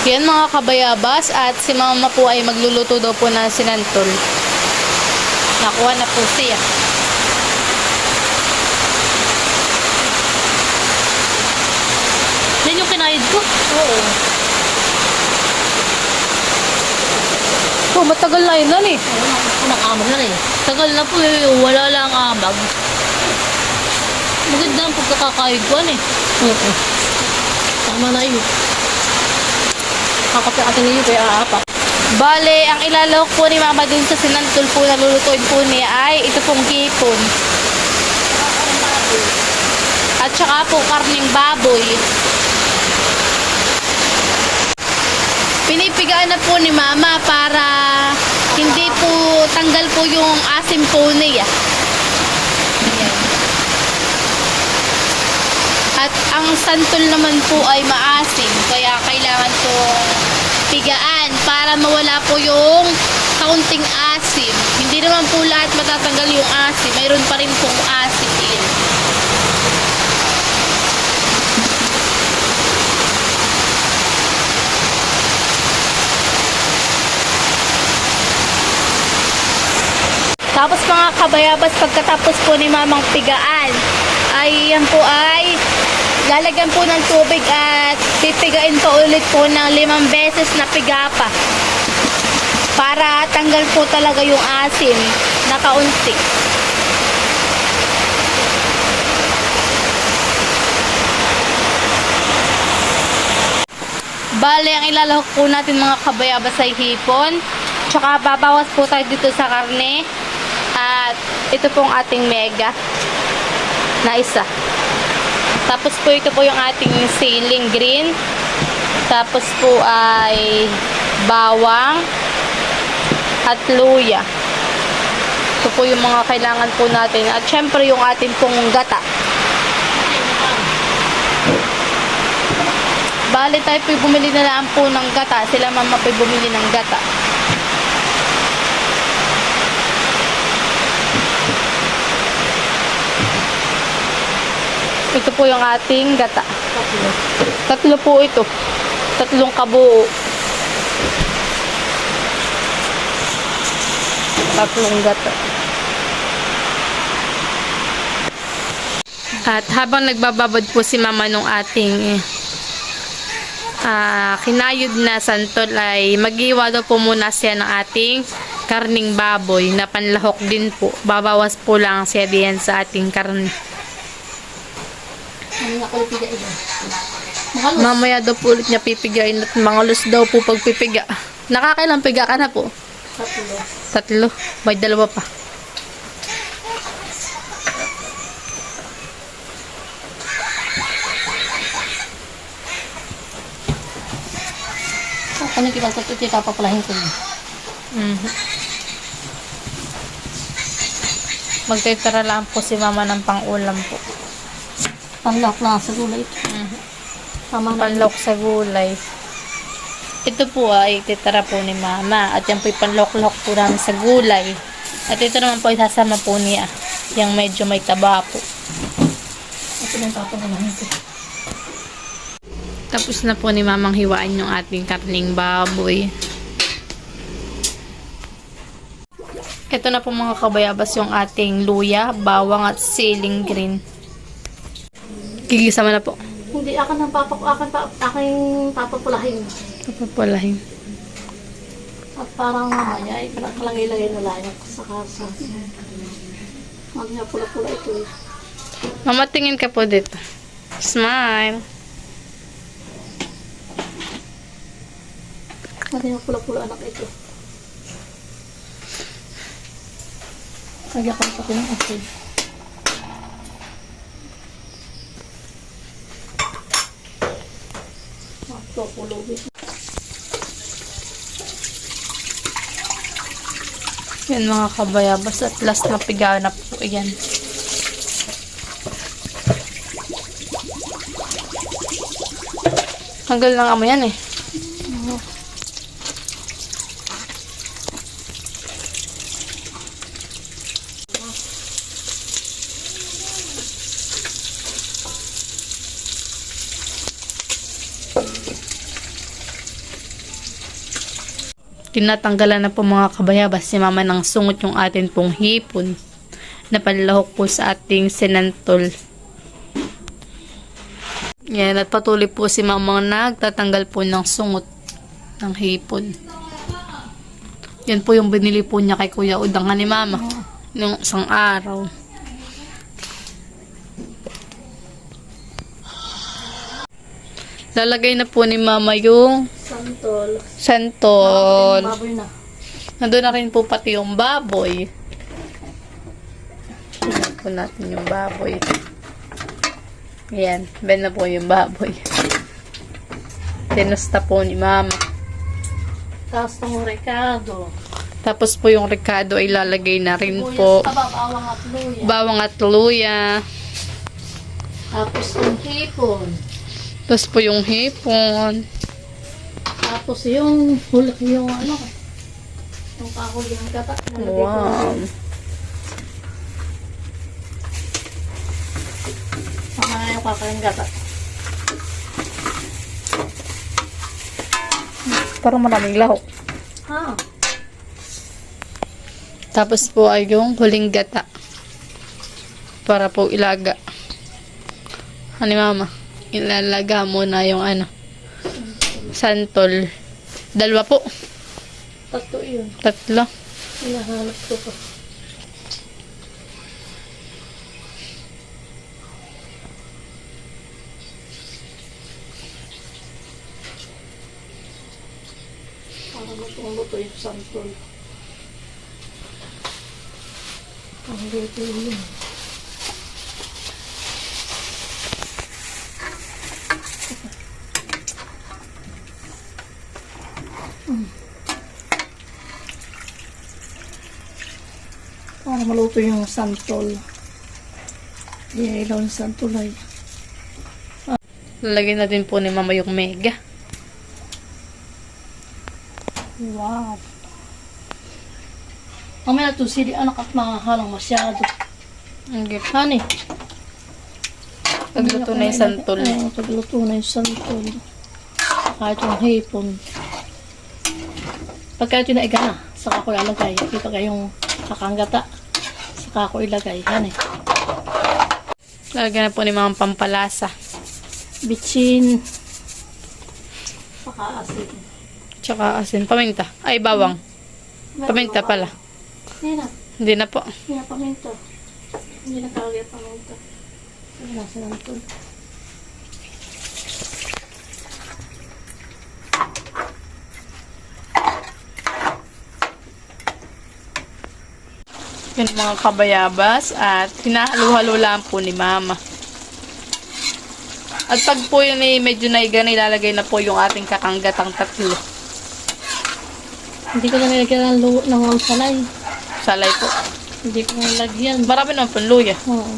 Yan mga kabayabas, at si mama po ay magluluto daw po ng sinantol. Nakuha na po siya. Yan yung kinayod ko? Oo. So, matagal na yun eh. Nakamag na rin. Tagal na po eh. Wala lang amag. Maganda ang pagkakakayod ko eh. Oo. Tama na yun. Kakape atin niyo kaya aapak. Bale, ang ilalawak po ni mama dun sa sinantol po na lulutuin po niya ay ito pong hipon. At saka po karning baboy. Pinipigaan na po ni mama para hindi po tanggal po yung asim po niya. Ayan. At ang santol naman po ay maasim, kaya kailangan pong pigaan para mawala po yung kaunting asim. Hindi naman po lahat matatanggal yung asim, mayroon pa rin pong asim din. Tapos mga kabayabas, pagkatapos po ni mamang pigaan, ay yan po ay lalagyan po ng tubig at pipigain pa ulit po ng 5 beses na piga pa. Para tanggal po talaga yung asim na kaunti. Bale, ang ilalahok po natin mga kabayabas ay hipon. Tsaka babawas po tayo dito sa karne. At ito pong ating mega na isa. Tapos po ito po yung ating ceiling green. Tapos po ay bawang at luya. Ito po yung mga kailangan po natin. At syempre yung ating pong gata. Bali tayo po bumili na lang po ng gata. Sila mama po bumili ng gata. Ito po yung ating gata. Tatlo po ito. 3 kabuo. 3 gata. At habang nagbababad po si mama nung ating kinayod na santol, ay mag-iwa daw po muna siya ng ating karning baboy na panlahok din po. Babawas po lang siya diyan sa ating karne. Mamaya daw po ulit niya pipigain at mangalus daw po pag pipiga. Nakakailang piga ka na po? 3. May 2 pa. Ano kita sa tuti papapalahin ko. Magtitira lang po si mama ng pang-ulam po. Panlak na sa gulay ito. Tama na. Panlok sa gulay. Ito po ay titira po ni mama. At yan po yung panlok-lok po namin sa gulay. At ito naman po isasama po niya. Yung medyo may taba po. Ito na papapalahin ko. Tapos na po ni mamang hiwaan yung ating karning baboy. Ito na po mga kabayabas yung ating luya, bawang at ceiling green. Gigisama na po. Hindi, aking papapulahin. Papapalahin. At parang mamaya, ay kalangilagay na lang sa kasa. Mamaya pula-pula ito eh. Mama, tingin ka po dito. Smile. Mamaya pula-pula anak ito. Lagyan ko pa ng asin. Yan mga kabayabas, at last na piga na po yan. Hanggang lang amo yan eh. Tinatanggalan na po mga kabayabas si mama ng sungot yung atin pong hipon na panlahok po sa ating sinantol. Yan, at patuloy po si mama nagtatanggal po ng sungot ng hipon. Yan po yung binili po niya kay Kuya Udang ni mama nung isang araw. Lalagay na po ni mama yung Santol. santol. Baboy na. Nandun na rin po pati yung baboy. Tingnan po natin yung baboy. Ayan, ben na po yung baboy. Tinusta po ni mama. Tapos itong Ricardo. Tapos po yung Ricardo ay lalagay na rin po. Bawang at luya. Bawang at luya. Tapos yung hipon. Tapos po yung hipon. Tapos yung hulak yung ano. Yung kahuli ng gata. Wow. Sama na yung kakain gata. Parang maraming lahok. Ha? Tapos po ay yung huling gata. Para po ilaga. Hani mama? Ilalaga mo na yung ano. Santol. Dalawa po. Tatlo yun. Tatlo. Hinahanap ko pa. Para lutong-luto yung santol. Ang luto yun. Para maluto yung santol. Ilaw yung santol ay. Lalagyan natin po ni mama yung mega. Wow. Mamaya ito sili anak at mahalang masyado. Okay. Honey. Pagluto na yung santol. Pagluto na yung santol. Kahit yung hipon. Pagka ito naiga na, saka ko ilalagay. Kita kayong kakanggata. Saka ko ilagay. Honey. Lalagyan na po ni mama pampalasa. Bitchin. Saka asin. Tsaka asin. Paminta. Ay, bawang. Paminta pala. Hindi na. Hindi na po. Hindi na paminta. Hindi na kagaya paminta. Hindi na santol. Yun mga kabayabas at hinahalo-halo lang po ni mama. At pag po yun ay medyo naiga na ilalagay na po yung ating kakanggatang tatlo. Hindi ko na nilagyan ng salay. Salay po. Hindi ko na nilagyan. Marami naman po luya. Oo.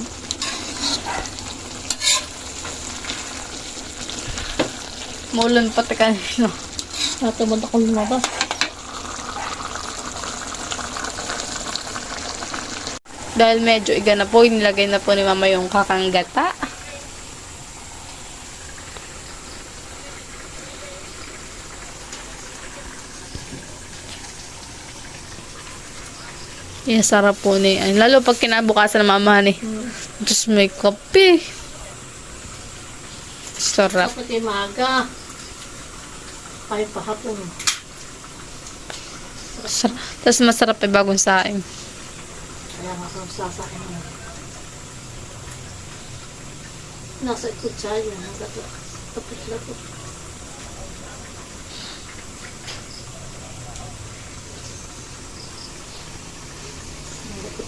Mulan pati kanino. Natumod ako lumabas. Dahil medyo iga na po, inilagay na po ni mama yung kakanggata. Yan, sarap po ni. Lalo pag kinabukasan ng mama ni. Tapos may kape. Sarap. Dapat yung maaga. Kahit pahapon. Tapos masarap ay bagong saing. Kaya nga kung sasakin mo. Nasa ikot siya yun. Tapos lang po.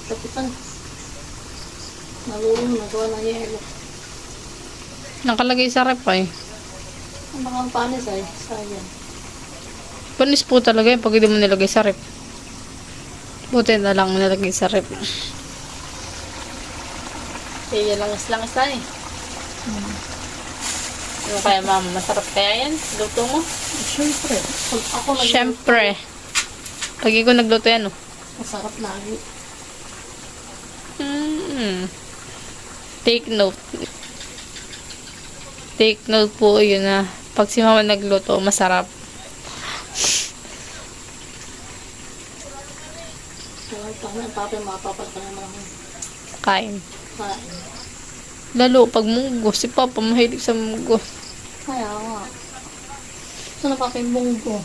Tapitan. Nalulong, nagawa ng yelo. Nakalagay sa rep ay. Ang mga panis ay, sayang. Panis po talaga yun pag hindi mo nilagay sa rep. Buti na lang nilagay sa rep. Kaya langis-langis na eh. Ano kaya mama? Masarap kaya yan? Luto mo? Siyempre. Pag ako Siyempre. Lagi ko nagluto yan oh. masarap lagi. Take note. Take note po yun na pag si mama nagluto, masarap. natin mapapalaka naman ang Kain. kain. Lalo pag munggo. Si Papa mahilig sa munggo. Kaya nga. Saan na pa kay munggo?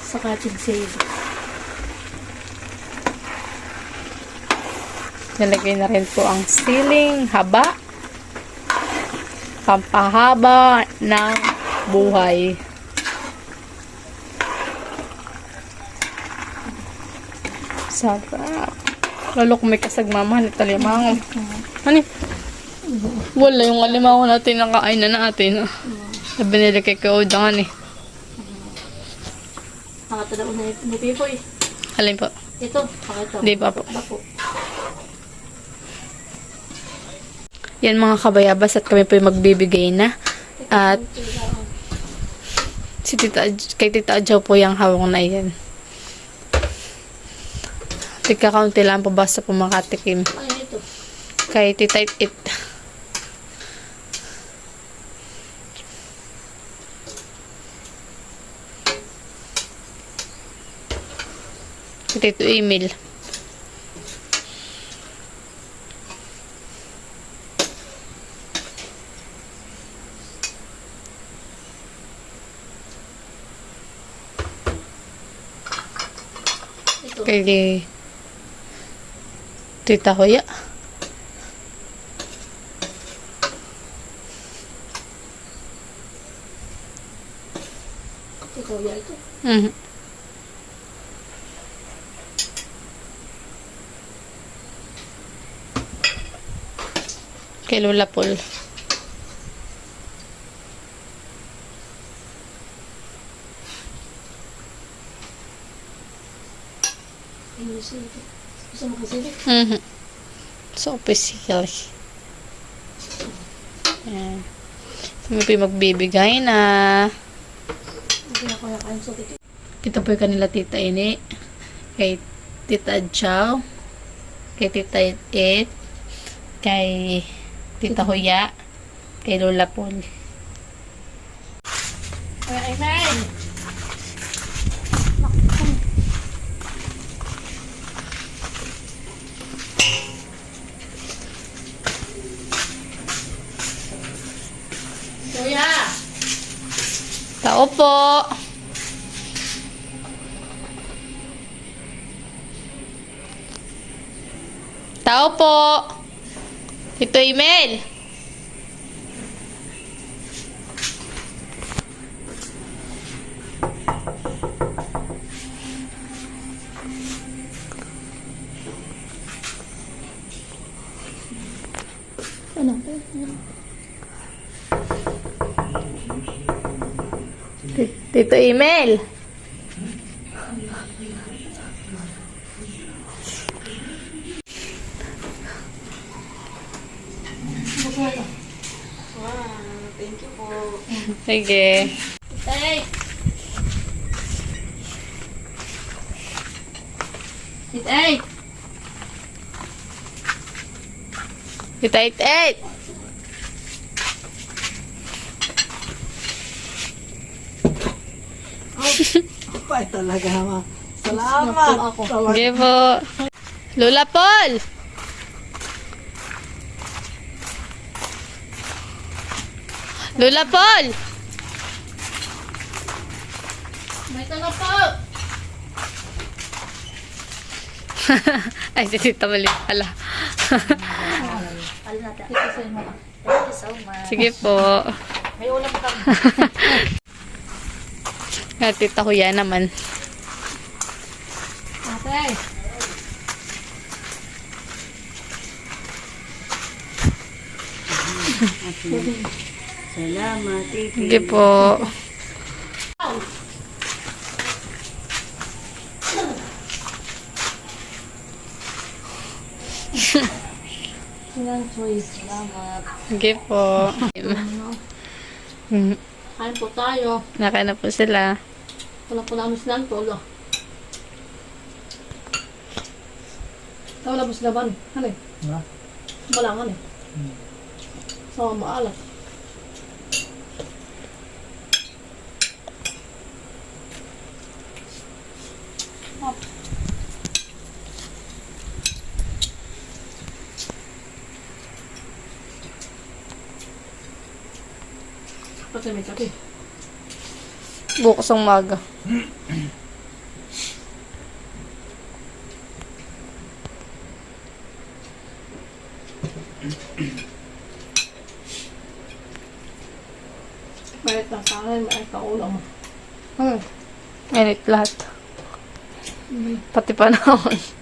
Sa cottage save. Nalagay na rin po ang siling haba. Pampahaba ng buhay. Sarap. Lalo kung may kasagmamahan at alimango. Ano? Wala yung alimango natin na kain na natin. Na binili kay Kaudangan eh. Nakatala ko na ni Pipoy. Alin po? Ito, pakita. Di pa po. Ako. Yan mga kabayabas at kami po yung magbibigay na. At si kay Tita Adjaw po yung hawang na yan. Tika-kaunti lang po basta po makatikim. Ay, ito. Kay Tita It. Kay Tito Emil. Ito. Kay Tita Hoya. Ito, ya ito. Mhm. Kay Lola Paul. English ito. Gusto mo kasi ito? Mhm. So, official. Ayan. Kami po yung magbibigay na Hindi na ko nakain sa ito. ito po yung kanila Tita Ini, kay Tita Adjaw, kay Tita It, kay Tita Hoya, kay Lola Paul. Ay, ay, Kuya! Tao po! Tao po! Ito email! Ano? Tito email! Thank you po. Sige. Tay! Tay! Tita It! Ay, talaga ma. Salamat. Ako. Sige po. Lola Paul! Lola Paul! May taga po! Ay, si Tita Mali pala. Alin natin. Ito sa inyo. Thank you so much. Sige po. May ulam ka. Nga, Tita Kuya naman. Ate! Salamat, Titi. Sige po. Silang choice. Salamat. Sige po. Kain po tayo. Nakain na po sila. Wala po namin silang tolo. Wala po sila ban. Ano eh? Wala nga eh. Sama maalas. pati may kape. Bukas ang maga. Mayat ng kanin, mayat ng ulam. Init lahat. Pati panahon.